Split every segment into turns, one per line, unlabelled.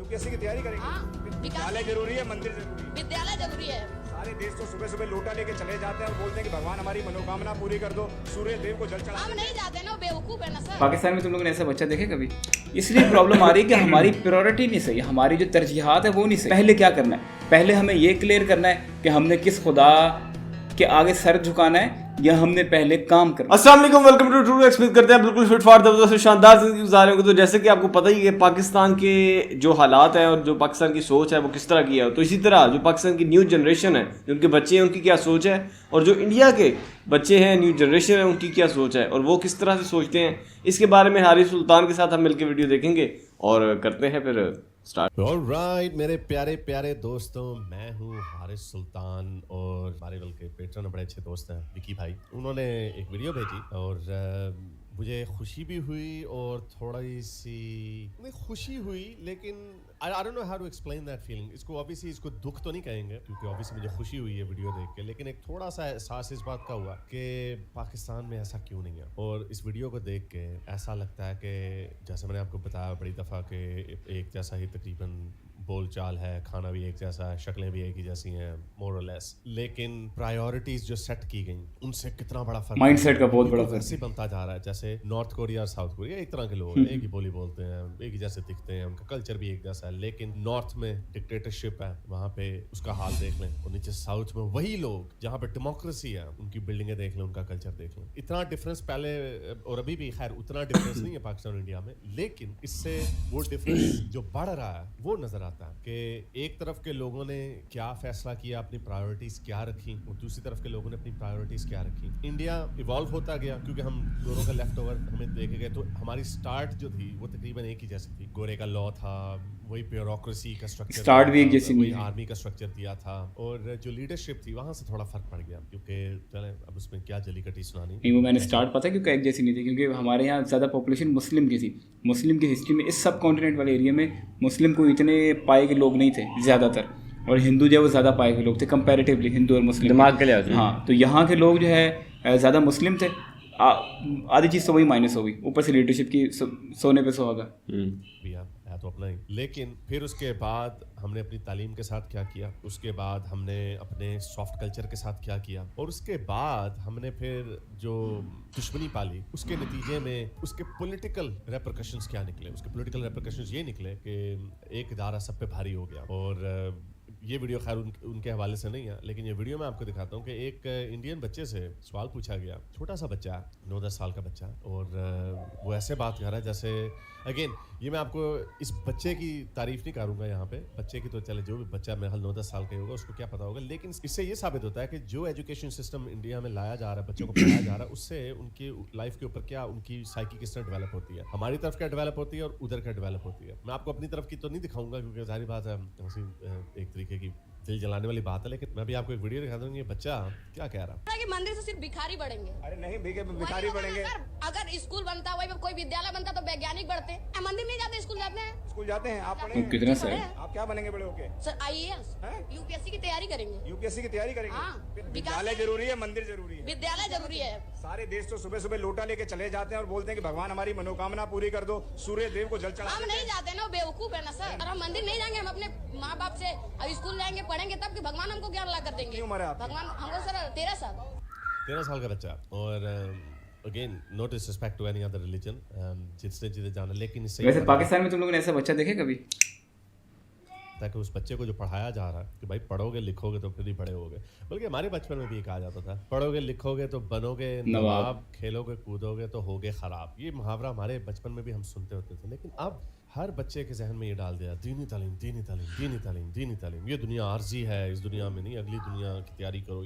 UPSC की तैयारी करेंगे। विद्यालय जरूरी है, मंदिर जरूरी है, विद्यालय जरूरी है। सारे देश तो सुबह सुबह लोटा लेके चले जाते हैं और बोलते हैं कि भगवान हमारी मनोकामना पूरी कर दो, सूर्य देव को जल चढ़ा। हम नहीं जाते ना, बेवकूफ है ना सर।
पाकिस्तान में तुम लोगों ने ऐसा बच्चा देखे कभी? इसलिए प्रॉब्लम आ रही है कि हमारी प्रायोरिटी नहीं सही, हमारी जो तरजीहात है वो नहीं सही। पहले क्या करना है? पहले हमें ये क्लियर करना है कि हमने किस खुदा के आगे सर झुकाना है या हमने पहले काम करना।
अस्सलाम वालेकुम, वेलकम टू ट्रू एक्सपेक्ट करते हैं बिल्कुल फिट फाट जबरदस्त शानदार जिंदगी गुजार होगी। तो जैसे कि आपको पता ही है पाकिस्तान के जो हालात है और जो पाकिस्तान की सोच है वो किस तरह की है, तो इसी तरह जो पाकिस्तान की न्यू जनरेशन है, जो उनके बच्चे हैं उनकी क्या सोच है, और जो इंडिया के बच्चे हैं न्यू जनरेशन है उनकी क्या सोच है और वो किस तरह से सोचते हैं, इसके बारे में हारिस सुल्तान के साथ हम मिलकर वीडियो देखेंगे और करते हैं फिर स्टार्ट।
ऑलराइट मेरे प्यारे प्यारे दोस्तों, मैं हूँ हारिस सुल्तान और हमारे बल्कि पेट्रन बड़े अच्छे दोस्त हैं विकी भाई। उन्होंने एक वीडियो भेजी और मुझे खुशी भी हुई और थोड़ी सी नहीं खुशी हुई, लेकिन I don't know how to explain that feeling. इसको ऑब्वियसली इसको दुख तो नहीं कहेंगे क्योंकि ऑब्वियसली मुझे खुशी हुई है वीडियो देख के, लेकिन एक थोड़ा सा एहसास इस बात का हुआ कि पाकिस्तान में ऐसा क्यों नहीं है। और इस वीडियो को देख के ऐसा लगता है कि जैसे मैंने आपको बताया बड़ी दफ़ा कि एक जैसा ही तकरीबन बोल चाल है, खाना भी एक जैसा है, शक्लें भी एक ही जैसी हैं मोर और लेस, लेकिन प्रायोरिटीज जो सेट की गई उनसे कितना बड़ा फर्क,
माइंडसेट का बहुत बड़ा फर्क
से बनता जा रहा है। जैसे नॉर्थ कोरिया और साउथ कोरिया एक तरह के लोग हैं, एक ही बोली बोलते हैं, एक ही जैसे दिखते हैं, उनका कल्चर भी एक जैसा है, लेकिन नॉर्थ में डिक्टेटरशिप है, वहाँ पे उसका हाल देख लें, और नीचे साउथ में वही लोग जहाँ पे डेमोक्रेसी है उनकी बिल्डिंगें देख लें, उनका कल्चर देख लें। इतना डिफरेंस पहले और अभी भी खैर उतना डिफरेंस नहीं है पाकिस्तान और इंडिया में, लेकिन इससे वो डिफरेंस जो बढ़ रहा है वो नजर आता है कि एक तरफ के लोगों ने क्या फैसला किया, अपनी प्रायोरिटीज क्या रखी, और दूसरी तरफ के लोगों ने अपनी प्रायोरिटीज क्या रखी। इंडिया इवॉल्व होता गया क्योंकि हम गोरों का लेफ्ट ओवर हमें देखे गए, तो हमारी स्टार्ट जो थी वो तकरीबन एक ही जैसी थी। गोरे का लॉ था, वही ब्यूरोक्रेसी का स्ट्रक्चर,
स्टार्ट भी एक जैसी
वही आर्मी का स्ट्रक्चर दिया था, और जो लीडरशिप थी वहां से थोड़ा फर्क पड़ गया क्योंकि चले अब उसमें क्या जली कटी सुनानी।
नहीं, वो मैंने स्टार्ट पता क्योंकि एक जैसी नहीं थी, क्योंकि हमारे यहाँ ज़्यादा पॉपुलेशन मुस्लिम की थी। मुस्लिम की हिस्ट्री में इस सब कॉन्टिनेंट वाले एरिया में मुस्लिम को इतने पाए के लोग नहीं थे ज़्यादातर, और हिंदू जो है वो ज़्यादा पाए के लोग थे कंपैरेटिवली, हिंदू और मुस्लिम
दिमाग के लिहाज।
हाँ, तो यहाँ के लोग जो है ज़्यादा मुस्लिम थे। आधी चीज़ तो वही माइनस हो गई, ऊपर से लीडरशिप की सोने पे सुहागा
है तो अपना ही। लेकिन फिर उसके बाद हमने अपनी तालीम के साथ क्या किया, उसके बाद हमने अपने सॉफ्ट कल्चर के साथ क्या किया, और उसके बाद हमने फिर जो दुश्मनी पाली उसके नतीजे में उसके पॉलिटिकल रेपरकशंस क्या निकले। उसके पॉलिटिकल रेपरकशंस ये निकले कि एक इदारा सब पे भारी हो गया। और ये वीडियो खैर उनके हवाले से नहीं है, लेकिन ये वीडियो मैं आपको दिखाता हूँ कि एक इंडियन बच्चे से सवाल पूछा गया, छोटा सा बच्चा 9-10 साल का बच्चा, और वो ऐसे बात कर रहा है जैसे, अगेन ये मैं आपको इस बच्चे की तारीफ नहीं करूँगा यहाँ पे, बच्चे की तो चले जो भी बच्चा मेरे हाल 9-10 साल का होगा उसको क्या पता होगा, लेकिन इससे ये साबित होता है कि जो एजुकेशन सिस्टम इंडिया में लाया जा रहा है, बच्चों को पढ़ाया जा रहा है, उससे उनकी लाइफ के ऊपर क्या, उनकी साइकी किस तरह डेवलप होती है, हमारी तरफ क्या डेवलप होती है और उधर क्या डेवलप होती है। मैं आपको अपनी तरफ की तो नहीं दिखाऊंगा क्योंकि जाहिर बात है एक तरीके की दिल जलाने वाली बात है, लेकिन मैं भी आपको एक वीडियो दिखा दूंगी। ये बच्चा क्या कह रहा है
कि मंदिर से सिर्फ भिखारी बढ़ेंगे। अरे नहीं, भिखारी बढ़ेंगे। अगर स्कूल बनता, वही कोई विद्यालय बनता तो वैज्ञानिक बढ़ते। मंदिर नहीं जाते, स्कूल जाते हैं। स्कूल जाते हैं। आप पढ़े
कितना सर?
आप क्या बनेंगे बड़े होके? सर IAS, यूपीएससी की तैयारी करेंगे। यूपीएससी की तैयारी करेंगे। विद्यालय जरूरी है, मंदिर जरूरी है, विद्यालय जरूरी है। सारे देश तो सुबह सुबह लोटा लेके चले जाते हैं और बोलते हैं कि भगवान हमारी मनोकामना पूरी कर दो, सूर्य देव को जल चढ़ा। हम नहीं जाते ना, बेवकूफ है ना सर। और हम मंदिर नहीं जाएंगे, हम अपने माँ बाप से स्कूल जाएंगे, पढ़ेंगे, तब कि भगवान हमको ज्ञान ला कर देंगे। भगवान हमको सर 13 साल
का बच्चा। और again no disrespect to any other religion, जिसने जाना, लेकिन इससे
वैसे पाकिस्तान में तुम लोगों ने ऐसा बच्चा देखे कभी?
ताकि उस बच्चे को जो पढ़ाया जा रहा है कि भाई पढ़ोगे लिखोगे तो फिर ही बड़े होगे, बल्कि हमारे बचपन में भी कहा जाता था पढ़ोगे लिखोगे तो बनोगे नवाब, खेलोगे कूदोगे तो होगे खराब। ये मुहावरा हमारे बचपन में भी हम सुनते होते थे, लेकिन अब हर बच्चे के जहन में ये डाल दिया दीनी तालीम, दीनी तालीम, दीनी तालीम, दीनी तालीम, ये दुनिया आर्जी है, इस दुनिया में नहीं अगली दुनिया की तैयारी करो।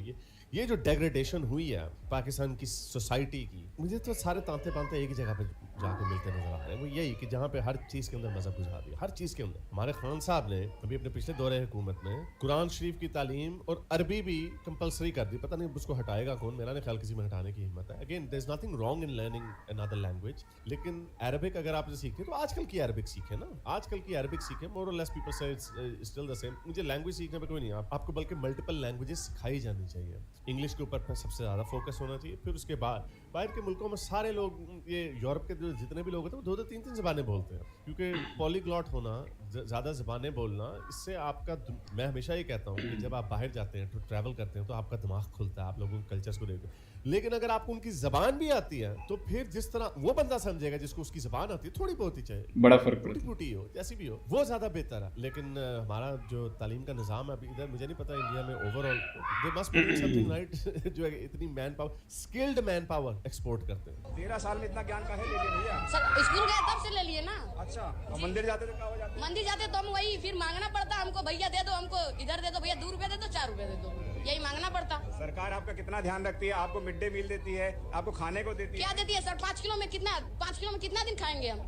ये जो डेग्रेडेशन हुई है पाकिस्तान की सोसाइटी की, मुझे तो सारे तांते पांते एक ही जगह पे जाके मिलते नजर आ रहे हैं। वो यही कि जहाँ पे हर चीज़ के अंदर मजहब बुझा दिया, हर चीज़ के अंदर। हमारे खान साहब ने अभी अपने पिछले दौरे हुकूमत में कुरान शरीफ की तालीम और अरबी भी कंपलसरी कर दी। पता नहीं उसको हटाएगा कौन, मेरा नहीं ख्याल किसी में हटाने की हिम्मत है। Again there is nothing wrong in learning another language, लेकिन अरबिक अगर आप सीखें तो आजकल की अरबिक सीखें ना, आजकल की अरबिक सीखें। मोर और लेस पीपल से इट्स स्टिल द सेम। मुझे लैंग्वेज सीखने में कोई नहीं, आपको बल्कि मल्टीपल लैंग्वेजेस सिखाई जानी चाहिए। इंग्लिश के ऊपर सबसे ज़्यादा फोकस होना चाहिए। फिर उसके बाद बाहर के मुल्कों में सारे लोग, ये यूरोप के जितने भी लोग होते हैं वो 2-2 3-3 ज़बानें बोलते हैं, क्योंकि पॉलीग्लॉट होना, ज़्यादा ज़बानें बोलना, इससे आपका, मैं हमेशा ये कहता हूँ कि जब आप बाहर जाते हैं तो ट्रैवल करते हैं तो आपका दिमाग खुलता है, आप लोगों के कल्चर्स को देखते हैं। लेकिन अगर आपको उनकी ज़बान भी आती है तो फिर जिस तरह वो बंदा समझेगा जिसको उसकी ज़बान आती है, थोड़ी बहुत ही चाहे
बड़ा फर्क पड़ता है,
टूटी हो जैसी भी हो, वो ज़्यादा बेहतर है। लेकिन हमारा जो तालीम का निज़ाम है अभी इधर, मुझे नहीं पता इंडिया में overall they must be something right जो है इतनी man power, skilled man power export करते हैं।
13 साल में इतना ज्ञान कहाँ ले लिया भैया?
सर स्कूल गए तब से ले लिए ना।
अच्छा, और मंदिर जाते तो क्या हो जाता?
मंदिर जाते तो हम वही फिर मांगना पड़ता हमको, भैया दे दो, हमको इधर दे दो भैया, 2 रुपए दे दो, 4 रुपए दे दो, यही मांगना पड़ता।
सरकार आपका कितना ध्यान रखती है? आपको मिड डे मील देती है, आपको खाने को देती है?
क्या देती है सर? 5 किलो में कितना दिन खाएंगे हम?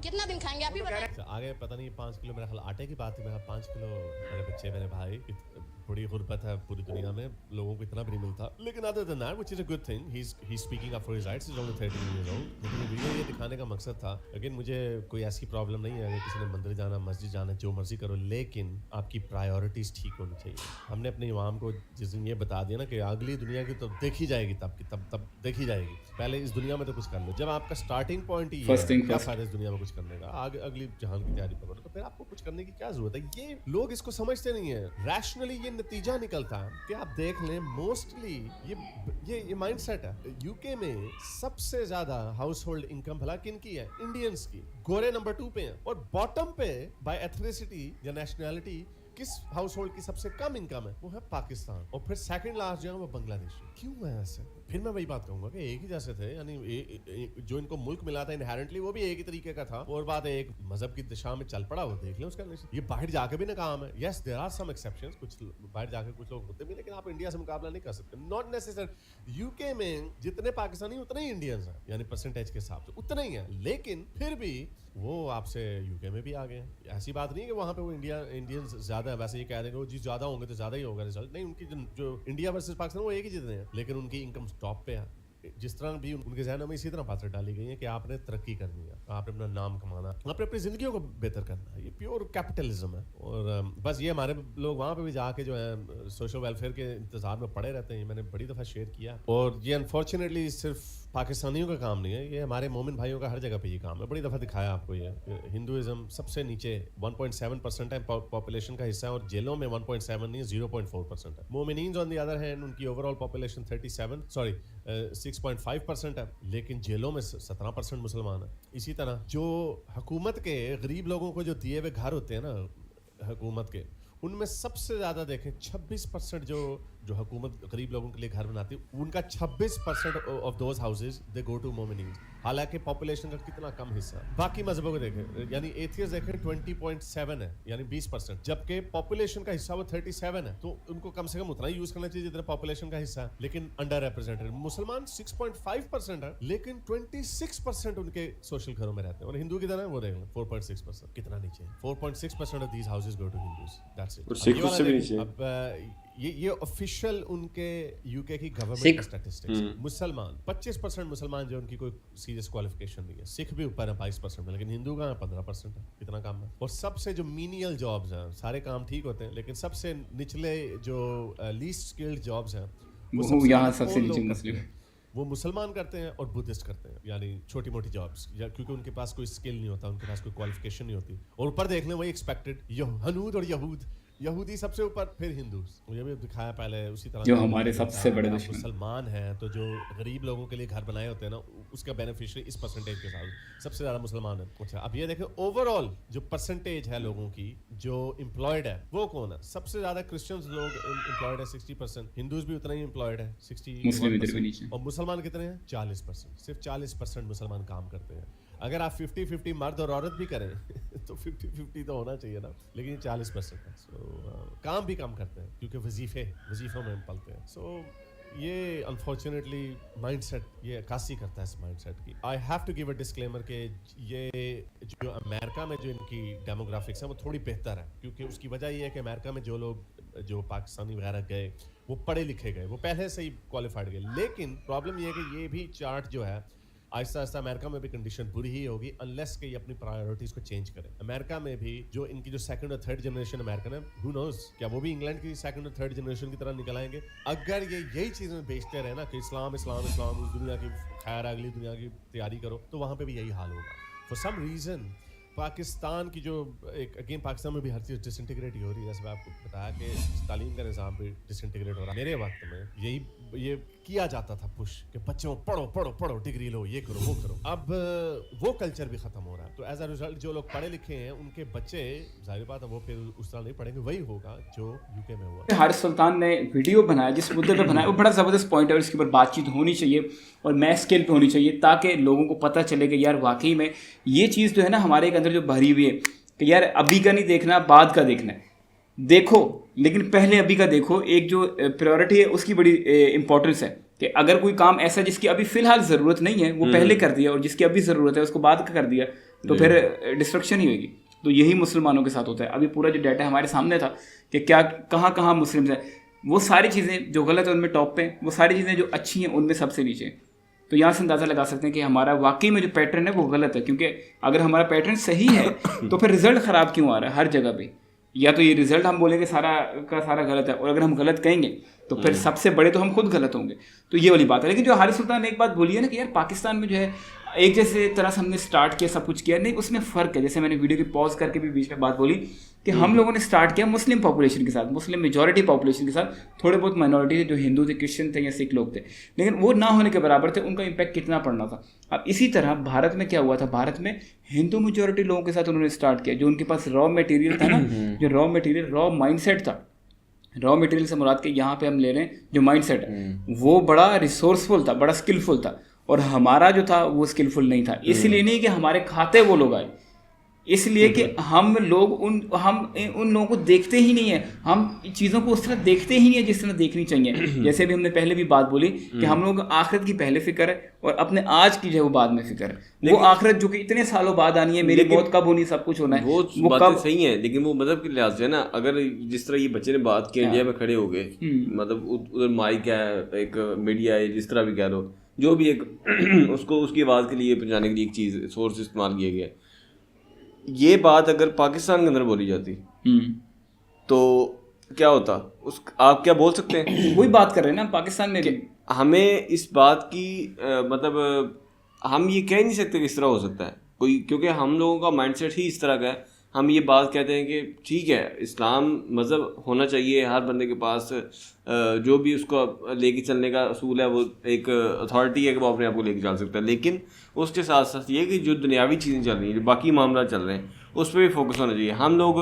कितना दिन खाएंगे आप ही बताएं।
आगे पता नहीं 5 किलो मेरा ख्याल आटे की बात है, मेरा 5 किलो मेरे बच्चे, मेरे भाई, बड़ी गुर्बत है पूरी दुनिया में, लोगों को इतना भी नहीं मिलता। लेकिन other than that, which is a good thing, he is speaking up for his rights, is only 13 years old. लेकिन वीडियो ये दिखाने का मकसद था, लेकिन मुझे कोई ऐसी प्रॉब्लम नहीं है अगर किसी ने मंदिर जाना, मस्जिद जाना, जो मर्जी करो, लेकिन आपकी प्रायोरिटीज ठीक होनी चाहिए। हमने अपने इमाम को जिस दिन ये बता दिया ना कि अगली दुनिया की तो देखी जाएगी, तब देखी जाएगी, पहले इस दुनिया में तो कुछ कर लो। जब आपका स्टार्टिंग पॉइंट ही है क्या फायदा इस दुनिया में कुछ करने का, आगे अगली जहान की तैयारी करो, तो फिर आपको कुछ करने की क्या जरूरत है? ये लोग इसको समझते नहीं है। रैशनली ये नतीजा निकलता कि आप देख लें, मोस्टली ये माइंडसेट है। यूके में सबसे ज्यादा हाउस होल्ड इनकम भला किन की है? इंडियंस की। गोरे नंबर 2 पे हैं, और बॉटम पे बाय एथनिसिटी या नेशनैलिटी किस हाउस होल्ड की सबसे कम इनकम है? वो है पाकिस्तान। और फिर सेकंड लास्ट जो है वो बांग्लादेश। क्यों है ऐसे? फिर मैं वही बात कहूंगा कि एक ही जैसे थे, यानी जो इनको मुल्क मिला था इनहेरेंटली वो भी एक ही तरीके का था, और बात एक मजहब की दिशा में चल पड़ा, वो देख लें उसका। ये बाहर जाके भी नाकाम है। Yes, there are some exceptions, कुछ बाहर जाके कुछ लोग होते भी, लेकिन आप इंडिया से मुकाबला नहीं कर सकते, नॉट नेसेसरी। यूके में जितने पाकिस्तानी उतने ही इंडियंस हैं, यानी परसेंटेज के हिसाब से उतने ही हैं, लेकिन फिर भी वो आपसे यूके में भी आ गए हैं। ऐसी बात नहीं है कि वहाँ पे वो इंडियंस ज्यादा है, वैसे ये कह देंगे वो जी ज्यादा होंगे तो ज्यादा ही होगा रिजल्ट, नहीं। उनकी जो इंडिया वर्सेस पाकिस्तान वो एक ही जितने हैं, लेकिन उनकी इनकम टॉप पे है। जिस तरह भी उनके ज़हनों में इसी तरह बातें डाली गई हैं कि आपने तरक्की करनी है, आपने अपना नाम कमाना, आपने अपनी ज़िंदगियों को बेहतर करना है। ये प्योर कैपिटलिज्म है। और बस ये हमारे लोग वहाँ पे भी जाके जो है सोशल वेलफेयर के इंतजार में पड़े रहते हैं। मैंने बड़ी दफ़ा शेयर किया, और ये अनफॉर्चुनेटली सिर्फ पाकिस्तानियों का काम नहीं है, ये हमारे मोमिन भाइयों का हर जगह पे ये काम है। बड़ी दफ़ा दिखाया आपको। ये हिंदुइज्म सबसे नीचे 1.7% है पॉपुलेशन का हिस्सा है, और जेलों में 1.7 नहीं 0.4% है। मोमिनीन ऑन द अदर हैंड, उनकी ओवरऑल पॉपुलेशन 6.5% है, लेकिन जेलों में 17% मुसलमान है। इसी तरह जो हुकूमत के गरीब लोगों को जो दिए हुए घर होते हैं ना हुकूमत के, उनमें सबसे ज़्यादा देखें 26% जो हुकूमत गरीब लोगों के लिए घर बनाती है, उनका 26% of those houses they go to मोमिनीज। हालांकि पॉपुलेशन का कितना कम हिस्सा। बाकी मजहबों को देखें, यानी एथियस्ट देखें 20.7 है, यानी 20%, जबकि पॉपुलेशन का हिस्सा वो 37 है। तो उनको कम से कम उतना ही यूज करना चाहिए जितना पॉपुलेशन का हिस्सा है, लेकिन अंडर रिप्रेजेंटेड। मुसलमान 6.5% है, लेकिन 26% उनके सोशल घरों में रहते हैं। और हिंदू की तरह वो देख लें 4.6%, कितना नीचे। 4.6% of these houses go to Hindus, that's it. अब ये ऑफिशियल उनके यूके की गवर्नमेंट स्टैटिस्टिक्स। मुसलमान 25% मुसलमान जो उनकी कोई सीरियस क्वालिफिकेशन नहीं है। सिख भी ऊपर है 22% में, लेकिन हिंदू का 15% है। कितना कम है। और सबसे जो मीनियल जॉब्स हैं, सारे काम ठीक होते हैं, लेकिन सबसे निचले जो लीस्ट स्किल्ड जॉब्स हैं
वो यहाँ सबसे नीचे मुस्लिम,
वो मुसलमान करते हैं और बुद्धिस्ट करते हैं, यानी छोटी मोटी जॉब्स, क्योंकि उनके पास कोई स्किल नहीं होता, उनके पास कोई क्वालिफिकेशन नहीं होती। और ऊपर देख लें वही एक्सपेक्टेड हनूद और यहूदी सबसे ऊपर, फिर हिंदू। मुझे भी दिखाया पहले उसी तरह
जो हमारे सबसे बड़े दुश्मन
मुसलमान हैं, तो जो गरीब लोगों के लिए घर बनाए होते हैं ना, उसका बेनिफिशियरी इस परसेंटेज के साथ सबसे ज़्यादा मुसलमान है। अच्छा, अब ये देखें ओवरऑल जो परसेंटेज है लोगों की जो एम्प्लॉयड है, वो कौन है? सबसे ज़्यादा क्रिश्चियंस लोग एम्प्लॉयड है 60%, हिंदूज भी उतना ही एम्प्लॉयड है 60%, और मुसलमान कितने हैं? 40%। सिर्फ 40% मुसलमान काम करते हैं। अगर आप 50-50 मर्द और औरत भी करें तो 50-50 तो होना चाहिए ना, लेकिन ये 40% है। काम भी कम करते हैं क्योंकि वजीफों में पलते हैं। ये अनफॉर्चुनेटली माइंडसेट ये अक्कासी करता है इस माइंडसेट की। I have to give a disclaimer कि ये जो अमेरिका में जो इनकी डेमोग्राफिक्स है वो थोड़ी बेहतर है, क्योंकि उसकी वजह ये है कि अमेरिका में जो लोग जो पाकिस्तानी वगैरह गए वो पढ़े लिखे गए, वो पहले से ही क्वालिफाइड गए। लेकिन प्रॉब्लम ये है कि ये भी चार्ट जो है आहिस्ता आहिस्ता अमेरिका में भी कंडीशन बुरी ही होगी अनलेस कि ये अपनी प्रायोरिटीज को चेंज करें। अमेरिका में भी जो इनकी जो सेकंड और थर्ड जनरेशन अमेरिकन है, हु नोज क्या वो भी इंग्लैंड की सेकंड और थर्ड जनरेशन की तरह निकल आएंगे अगर ये यही चीजें बेचते रहे ना कि इस्लाम इस्लाम इस्लाम, उस दुनिया की खैर अगली दुनिया की तैयारी करो, तो वहां पे भी यही हाल होगा। फॉर सम रीजन पाकिस्तान की जो एक अगेन पाकिस्तान में भी हर चीज़ डिसइंटीग्रेट ही हो रही है, जैसे मैं आपको बताया कि तालीम का निज़ाम भी डिसइंटीग्रेट हो रहा है। मेरे वक्त में ये किया जाता था पुश कि बच्चों पढ़ो पढ़ो पढ़ो, डिग्री लो, ये करो वो करो। अब वो कल्चर भी ख़त्म हो रहा है, तो एज अ रिजल्ट जो लोग पढ़े लिखे हैं उनके बच्चे जाहिर बात है वो फिर उस तरह नहीं पढ़ेंगे, वही होगा जो यूके में हुआ।
हारिस सुल्तान ने वीडियो बनाया, जिस मुद्दे पे बनाया वो बड़ा ज़बरदस्त पॉइंट है और इसके ऊपर बातचीत होनी चाहिए और मैस स्केल पे होनी चाहिए ताकि लोगों को पता चले कि यार वाकई में ये चीज़ जो है ना हमारे एक अंदर जो भरी हुई है कि यार अभी का नहीं देखना, बाद का देखना है। देखो लेकिन पहले अभी का देखो। एक जो प्रायोरिटी है उसकी बड़ी इंपॉर्टेंस है कि अगर कोई काम ऐसा जिसकी अभी फ़िलहाल ज़रूरत नहीं है वो पहले कर दिया और जिसकी अभी ज़रूरत है उसको बाद का कर दिया तो फिर डिस्ट्रक्शन ही होगी। तो यही मुसलमानों के साथ होता है। अभी पूरा जो डाटा हमारे सामने था कि क्या कहाँ कहाँ मुस्लिम्स हैं, वो सारी चीज़ें जो गलत है उनमें टॉप पे, वो सारी चीज़ें जो अच्छी हैं उनमें सबसे नीचे। तो यहाँ से अंदाज़ा लगा सकते हैं कि हमारा वाकई में जो पैटर्न है वो गलत है, क्योंकि अगर हमारा पैटर्न सही है तो फिर रिजल्ट ख़राब क्यों आ रहा है हर जगह पे? या तो ये रिजल्ट हम बोलेंगे सारा का सारा गलत है, और अगर हम गलत कहेंगे तो फिर सबसे बड़े तो हम खुद गलत होंगे। तो ये वाली बात है। लेकिन जो हारिस सुल्तान ने एक बात बोली है ना कि यार पाकिस्तान में जो है एक जैसे तरह से हमने स्टार्ट किया, सब कुछ किया, नहीं उसमें फ़र्क है। जैसे मैंने वीडियो की पॉज करके भी बीच में बात बोली कि हम लोगों ने स्टार्ट किया मुस्लिम पॉपुलेशन के साथ, मुस्लिम मेजॉरिटी पॉपुलेशन के साथ, थोड़े बहुत माइनॉरिटी थे जो हिंदू थे, क्रिश्चियन थे या सिख लोग थे, लेकिन वो ना होने के बराबर थे, उनका इम्पैक्ट कितना पड़ना था। अब इसी तरह भारत में क्या हुआ था, भारत में हिंदू मेजॉरिटी लोगों के साथ उन्होंने स्टार्ट किया, जो उनके पास रॉ मटेरियल था ना, जो रॉ मटेरियल रॉ माइंडसेट था, रॉ मटेरियल से मुराद के यहाँ पे हम ले रहे हैं जो माइंडसेट है वो बड़ा रिसोर्सफुल था, बड़ा स्किलफुल था, और हमारा जो था वो स्किलफुल नहीं था। इसलिए नहीं कि हमारे खाते वो लोग आए, इसलिए कि हम लोग उन लोगों को देखते ही नहीं है, हम चीज़ों को उस तरह देखते ही नहीं है जिस तरह देखनी चाहिए। जैसे भी हमने पहले भी बात बोली कि हम लोग आखिरत की पहले फिक्र है और अपने आज की जो है वो बाद में फिक्र है। वो आखिरत जो कि इतने सालों बाद आनी है, मेरी मौत कब होनी, सब कुछ होना है,
वो बात सही है। लेकिन वो मजहब के लिहाज से ना, अगर जिस तरह ये बच्चे ने बात की, इंडिया में खड़े हो गए, मतलब उधर माइक है, एक मीडिया है, जिस तरह भी कह लो, जो भी एक उसको उसकी आवाज़ के लिए पहुँचाने के लिए एक चीज़ सोर्स इस्तेमाल किया गया, ये बात अगर पाकिस्तान के अंदर बोली जाती तो क्या होता? आप क्या बोल सकते हैं?
वही बात कर रहे हैं ना पाकिस्तान में भी।
हमें इस बात की मतलब हम ये कह नहीं सकते कि इस तरह हो सकता है कोई, क्योंकि हम लोगों का माइंडसेट ही इस तरह का है। हम ये बात कहते हैं कि ठीक है इस्लाम मज़हब होना चाहिए, हर बंदे के पास जो भी उसको लेके चलने का असूल है, वो एक अथॉरिटी है कि वो अपने आप को लेके चल सकता है, लेकिन उसके साथ साथ ये कि जो दुनियावी चीज़ें चल रही हैं, जो बाकी मामला चल रहे हैं, उस पर भी फोकस होना चाहिए। हम लोग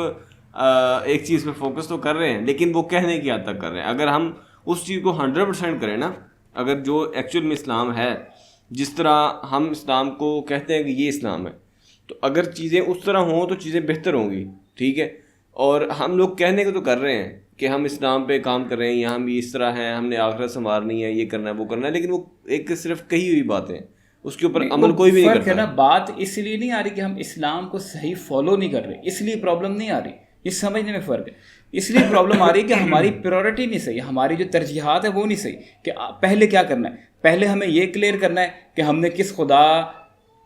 एक चीज़ पे फोकस तो कर रहे हैं, लेकिन वो कहने की हद तक कर रहे हैं। अगर हम उस चीज़ को 100% करें ना, अगर जो एक्चुअल में इस्लाम है, जिस तरह हम इस्लाम को कहते हैं कि ये इस्लाम है, तो अगर चीज़ें उस तरह हों तो चीज़ें बेहतर होंगी, ठीक है। और हम लोग कहने को तो कर रहे हैं कि हम इस्लाम पे काम कर रहे हैं, यहाँ भी इस तरह हैं, हमने आखिरत संवारनी है, ये करना है, वो करना है, लेकिन वो एक सिर्फ कही हुई बातें, उसके ऊपर अमल कोई भी नहीं करता है ना।
बात इसलिए नहीं आ रही कि हम इस्लाम को सही फॉलो नहीं कर रहे, इसलिए प्रॉब्लम नहीं आ रही, इस समझने में फ़र्क है। इसलिए प्रॉब्लम आ रही है कि हमारी प्रायोरिटी नहीं सही, हमारी जो तरजीहात है वो नहीं सही कि पहले क्या करना है। पहले हमें ये क्लियर करना है कि हमने किस खुदा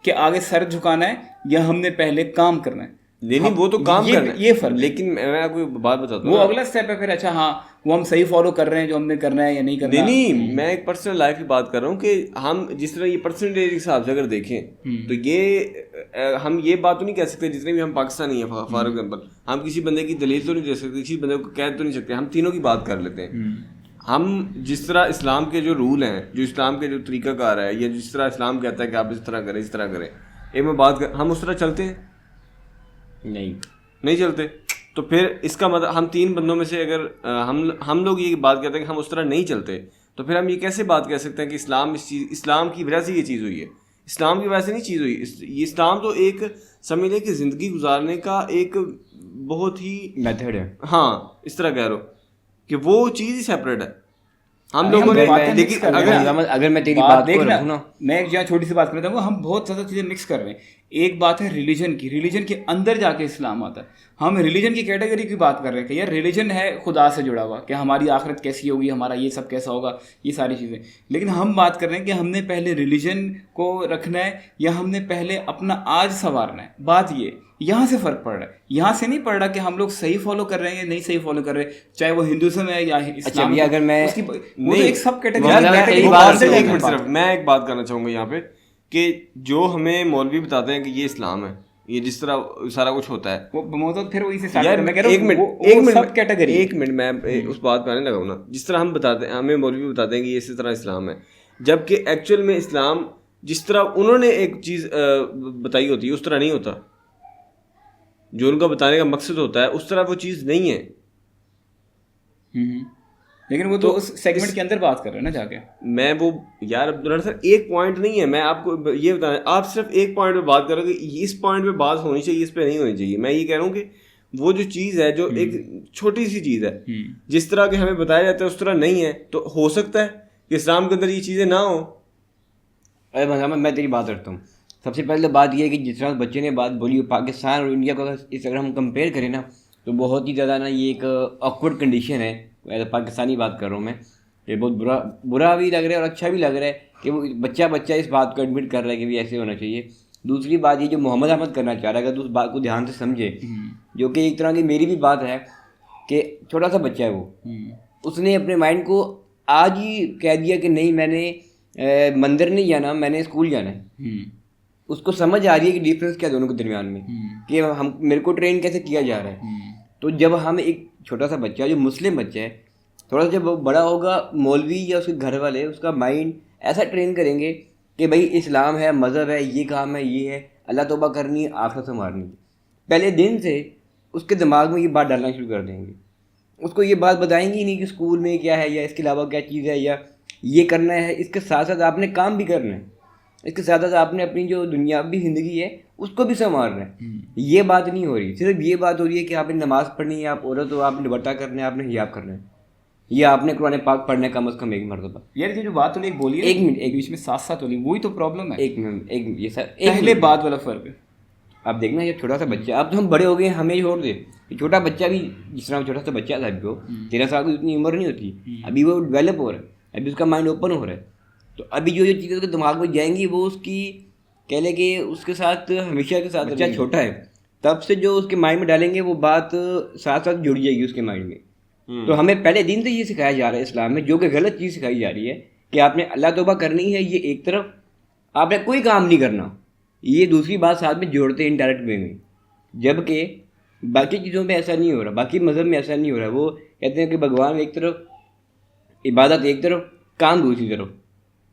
के आगे सर झुकाना है या हमने पहले काम करना है।
नहीं वो तो काम करना है,
ये फर्क।
लेकिन मैं आपको बात बताता हूँ,
वो अगला स्टेप है फिर। अच्छा हाँ, वो हम सही फॉलो कर रहे हैं जो हमने करना है या नहीं करना।
नहीं मैं एक पर्सनल लाइफ की बात कर रहा हूँ कि हम जिस तरह ये परसेंटेज के हिसाब से अगर देखें तो ये हम ये बात तो नहीं कह सकते, जितने भी हम पाकिस्तानी हैं फॉर एग्जाम्पल, हम किसी बंदे की दलील तो नहीं दे सकते, किसी बंदे को कह तो नहीं सकते, हम तीनों की बात कर लेते हैं। हम जिस तरह इस्लाम के जो रूल हैं, जो इस्लाम के जो तरीक़ाकार है, या जिस तरह इस्लाम कहता है कि आप इस तरह करें, इस तरह करें, एक में बात कर, हम उस तरह चलते हैं? नहीं चलते। तो फिर इसका मतलब हम तीन बंदों में से अगर हम लोग ये बात कहते हैं कि हम उस तरह नहीं चलते, तो फिर हम ये कैसे बात कह सकते हैं कि इस्लाम की वजह से ये चीज़ हुई है? इस्लाम की वजह से नहीं चीज़ हुई। इस्लाम तो एक समझ लें कि ज़िंदगी गुजारने का एक बहुत ही
मेथड है।
हाँ, इस तरह कह रहे हो कि वो चीज़ ही सेपरेट है। ہم لوگوں نے
لیکن
اگر میں تیری بات کو رکھوں نا,
میں ایک جہاں چھوٹی سی بات کرتا ہوں, ہم بہت زیادہ چیزیں مکس کر رہے ہیں. ایک بات ہے ریلیجن کے اندر جا کے اسلام آتا ہے. ہم ریلیجن کی کیٹیگری کی بات کر رہے ہیں کہ یار ریلیجن ہے خدا سے جڑا ہوا, کہ ہماری آخرت کیسی ہوگی, ہمارا یہ سب کیسا ہوگا, یہ ساری چیزیں. لیکن ہم بات کر رہے ہیں کہ ہم نے پہلے ریلیجن کو رکھنا ہے یا ہم نے پہلے اپنا آج سنوارنا ہے. بات یہ یہاں سے فرق پڑ رہا ہے, یہاں سے نہیں پڑ رہا کہ ہم لوگ صحیح فالو کر رہے ہیں یا نہیں صحیح فالو کر رہے, چاہے وہ ہندوازم ہے یا اسلام.
اگر میں
ایک سب
میں ایک بات کرنا چاہوں گا یہاں پہ کہ جو ہمیں مولوی بتاتے ہیں کہ یہ اسلام ہے, یہ جس طرح سارا کچھ ہوتا ہے, ایک منٹ میں اس بات پہ آنے لگا ہوں نا. جس طرح ہم بتاتے ہیں, ہمیں مولوی بتاتے ہیں کہ یہ اسی طرح اسلام ہے, جبکہ ایکچوئل میں اسلام جس طرح انہوں نے ایک چیز بتائی ہوتی ہے اس طرح نہیں ہوتا. جو ان کا بتانے کا مقصد ہوتا ہے اس طرح وہ چیز نہیں ہے.
لیکن وہ تو اس سیگمنٹ کے اندر بات کر رہے ہیں نا جا کے.
میں وہ یار عبداللہ سر ایک پوائنٹ نہیں ہے, میں آپ کو یہ بتانا, آپ صرف ایک پوائنٹ پہ بات کر رہے ہو کہ اس پوائنٹ پہ بات ہونی چاہیے, اس پہ نہیں ہونی چاہیے. میں یہ کہہ رہا ہوں کہ وہ جو چیز ہے, جو ایک چھوٹی سی چیز ہے, جس طرح کہ ہمیں بتایا جاتا ہے اس طرح نہیں ہے, تو ہو سکتا ہے کہ اسلام کے اندر یہ چیزیں نہ ہوں.
ارے محمد میں تیری بات رکھتا ہوں. سب سے پہلے بات یہ ہے کہ جس طرح بچے نے بات بولی, پاکستان اور انڈیا کو اگر ہم کمپیئر کریں نا تو بہت ہی زیادہ نا یہ ایک آکورڈ کنڈیشن ہے. پاکستانی بات کر رہا ہوں میں, یہ بہت برا بھی لگ رہا ہے اور اچھا بھی لگ رہا ہے کہ وہ بچہ اس بات کو ایڈمٹ کر رہا ہے کہ بھی ایسے ہونا چاہیے. دوسری بات یہ جو محمد احمد کرنا چاہ رہا ہے, اگر تو اس بات کو دھیان سے سمجھے, جو کہ ایک طرح کی میری بھی بات ہے کہ چھوٹا سا بچہ ہے وہ, اس نے اپنے مائنڈ کو آج ہی کہہ دیا کہ نہیں میں نے مندر نہیں جانا, میں نے اسکول جانا ہے. اس کو سمجھ آ رہی ہے کہ ڈفرینس کیا دونوں کے درمیان میں, کہ میرے کو ٹرین کیسے کیا جا رہا ہے. تو جب ہم ایک چھوٹا سا بچہ جو مسلم بچہ ہے, تھوڑا سا جب وہ بڑا ہوگا, مولوی یا اس کے گھر والے اس کا مائنڈ ایسا ٹرین کریں گے کہ بھائی اسلام ہے, مذہب ہے, یہ کام ہے, یہ ہے, اللہ توبہ کرنی ہے, آخرت سنوارنی ہے. پہلے دن سے اس کے دماغ میں یہ بات ڈالنا شروع کر دیں گے. اس کو یہ بات بتائیں گے ہی نہیں کہ اسکول میں کیا ہے یا اس کے علاوہ کیا چیز ہے یا یہ کرنا ہے. اس کے ساتھ ساتھ آپ نے کام بھی کرنا ہے, اس کے ساتھ ساتھ آپ نے اپنی جو دنیاوی زندگی ہے اس کو بھی سنوارنا ہے. یہ بات نہیں ہو رہی, صرف یہ بات ہو رہی ہے کہ آپ نے نماز پڑھنی ہے, آپ عورت ہو, آپ نے دوپٹہ کرنا ہے, آپ نے حجاب کرنا ہے, یا آپ نے قرآن پاک پڑھنا ہے کم از کم ایک مرتبہ.
یار یہ جو بات تو نہیں بولی, ایک منٹ, ایک بیچ میں ساتھ ساتھ ہولی, وہی تو پرابلم ہے.
ایک منٹ یہ سر
پہلے بات والا فرق ہے.
آپ دیکھنا یہ چھوٹا سا بچہ, اب تو ہم بڑے ہو گئے, ہمیں چھوڑ دے. چھوٹا بچہ بھی جس طرح چھوٹا سا بچہ تھا, ابھی وہ 13 سال کی اتنی عمر نہیں ہوتی, ابھی وہ ڈیولپ ہو رہا ہے, ابھی اس کا مائنڈ اوپن ہو رہا ہے. تو ابھی جو چیزیں اس کے دماغ میں جائیں گی وہ اس کی کہہ لیں کہ اس کے ساتھ ہمیشہ کے ساتھ, بچہ چھوٹا ہے تب سے جو اس کے مائنڈ میں ڈالیں گے وہ بات ساتھ ساتھ جڑ جائے گی اس کے مائنڈ میں. تو ہمیں پہلے دن سے یہ سکھایا جا رہا ہے اسلام میں, جو کہ غلط چیز سکھائی جا رہی ہے کہ آپ نے اللہ توبہ کرنی ہے, یہ ایک طرف, آپ نے کوئی کام نہیں کرنا, یہ دوسری بات ساتھ میں جوڑتے ہیں انڈائریکٹ وے میں. جبکہ باقی چیزوں میں ایسا نہیں ہو رہا, باقی مذہب میں ایسا نہیں ہو رہا. وہ کہتے ہیں کہ بھگوان ایک طرف, عبادت ایک طرف, کام دوسری طرف.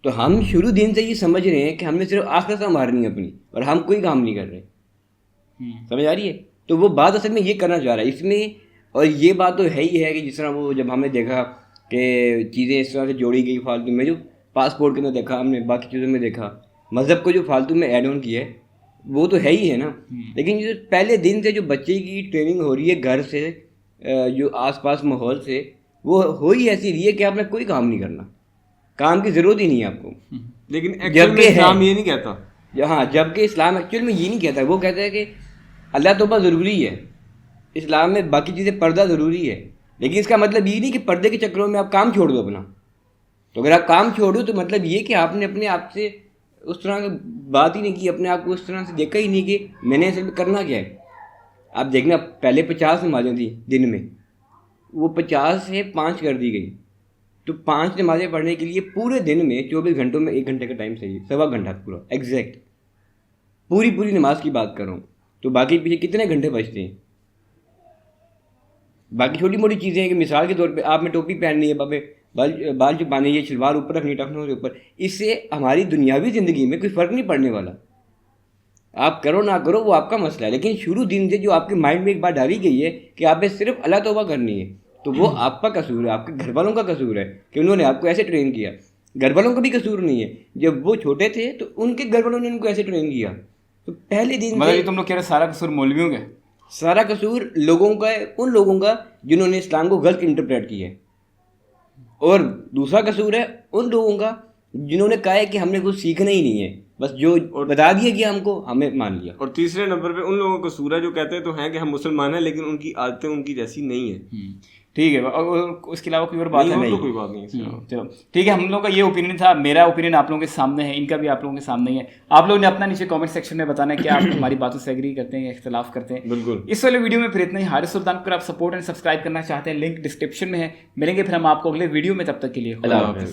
تو ہم شروع دن سے یہ سمجھ رہے ہیں کہ ہم نے صرف آخرت سنوارنی ہے اپنی, اور ہم کوئی کام نہیں کر رہے. سمجھ آ رہی ہے؟ تو وہ بات اصل میں یہ کرنا چاہ رہا ہے اس میں. اور یہ بات تو ہے ہی ہے کہ جس طرح وہ جب ہم نے دیکھا کہ چیزیں اس طرح سے جوڑی گئی فالتو میں, جو پاسپورٹ کے اندر دیکھا ہم نے, باقی چیزوں میں دیکھا, مذہب کو جو فالتو میں ایڈ آن کیا ہے وہ تو ہے ہی ہے نا. لیکن جو پہلے دن سے جو بچے کی ٹریننگ ہو رہی ہے گھر سے, جو آس پاس ماحول سے, وہ ہو ہی ایسی رہی ہے کہ آپ نے کوئی کام نہیں کرنا, کام کی ضرورت ہی نہیں ہے آپ کو.
لیکن اسلام یہ نہیں کہتا.
ہاں, جبکہ اسلام ایکچوئل میں یہ نہیں کہتا. وہ کہتا ہے کہ اللہ توبہ ضروری ہے اسلام میں, باقی چیزیں پردہ ضروری ہے. لیکن اس کا مطلب یہ نہیں کہ پردے کے چکروں میں آپ کام چھوڑ دو اپنا. تو اگر آپ کام چھوڑ دو تو مطلب یہ کہ آپ نے اپنے آپ سے اس طرح کی بات ہی نہیں کی, اپنے آپ کو اس طرح سے دیکھا ہی نہیں کہ میں نے اسے کرنا کیا ہے. آپ دیکھنا پہلے 50 نمازیں تھیں دن میں, وہ 50 سے 5 کر دی گئی. تو 5 نمازیں پڑھنے کے لیے پورے دن میں 24 گھنٹوں میں 1 گھنٹے کا ٹائم چاہیے, 1.25 گھنٹہ پورا ایگزیکٹ, پوری نماز کی بات کر رہا ہوں. تو باقی پیچھے کتنے گھنٹے بچتے ہیں. باقی چھوٹی موٹی چیزیں ہیں کہ مثال کے طور پہ آپ نے ٹوپی پہننی ہے, بابے بال چھپانے, یہ شلوار اوپر رکھنی, ٹخنوں کے اوپر, اس سے ہماری دنیاوی زندگی میں کوئی فرق نہیں پڑنے والا. آپ کرو نہ کرو وہ آپ کا مسئلہ ہے. لیکن شروع دن سے جو آپ کے مائنڈ میں ایک بات ڈالی گئی ہے کہ آپ نے صرف اللہ توبہ کرنی ہے, تو وہ آپ کا قصور ہے, آپ کے گھر والوں کا قصور ہے کہ انہوں نے آپ کو ایسے ٹرین کیا. گھر والوں کا بھی قصور نہیں ہے, جب وہ چھوٹے تھے تو ان کے گھر والوں نے ان کو ایسے ٹرین کیا. تو پہلے دن
مطلب تم لوگ کہہ رہے سارا قصور مولویوں کا,
سارا قصور لوگوں کا ہے, ان لوگوں کا جنہوں نے اسلام کو غلط انٹرپریٹ کیا ہے. اور دوسرا قصور ہے ان لوگوں کا جنہوں نے کہا ہے کہ ہم نے کچھ سیکھنا ہی نہیں ہے، بس جو بتا دیا گیا ہم کو ہمیں مان لیا.
اور تیسرے نمبر پہ ان لوگوں کا قصور ہے جو کہتے تو ہیں کہ ہم مسلمان ہیں لیکن ان کی عادتیں ان کی جیسی نہیں ہیں.
ٹھیک ہے، اور اس کے علاوہ کوئی اور بات ہے؟
نہیں، کوئی بات نہیں.
چلو ٹھیک ہے، ہم لوگوں کا یہ اوپینین تھا، میرا اوپینین آپ لوگوں کے سامنے ہے، ان کا بھی آپ لوگوں کے سامنے ہی ہے. آپ لوگوں نے اپنا نیچے کامنٹ سیکشن میں بتانا ہے کہ آپ ہماری باتوں سے ایگری کرتے ہیں یا اختلاف کرتے ہیں.
بالکل.
اس والے ویڈیو میں پھر اتنا ہی. حارث سلطان پر آپ سپورٹ اینڈ سبسکرائب کرنا چاہتے ہیں، لنک ڈسکرپشن میں ہے. ملیں گے پھر ہم آپ کو اگلے ویڈیو میں، تب تک کے لیے
اللہ حافظ.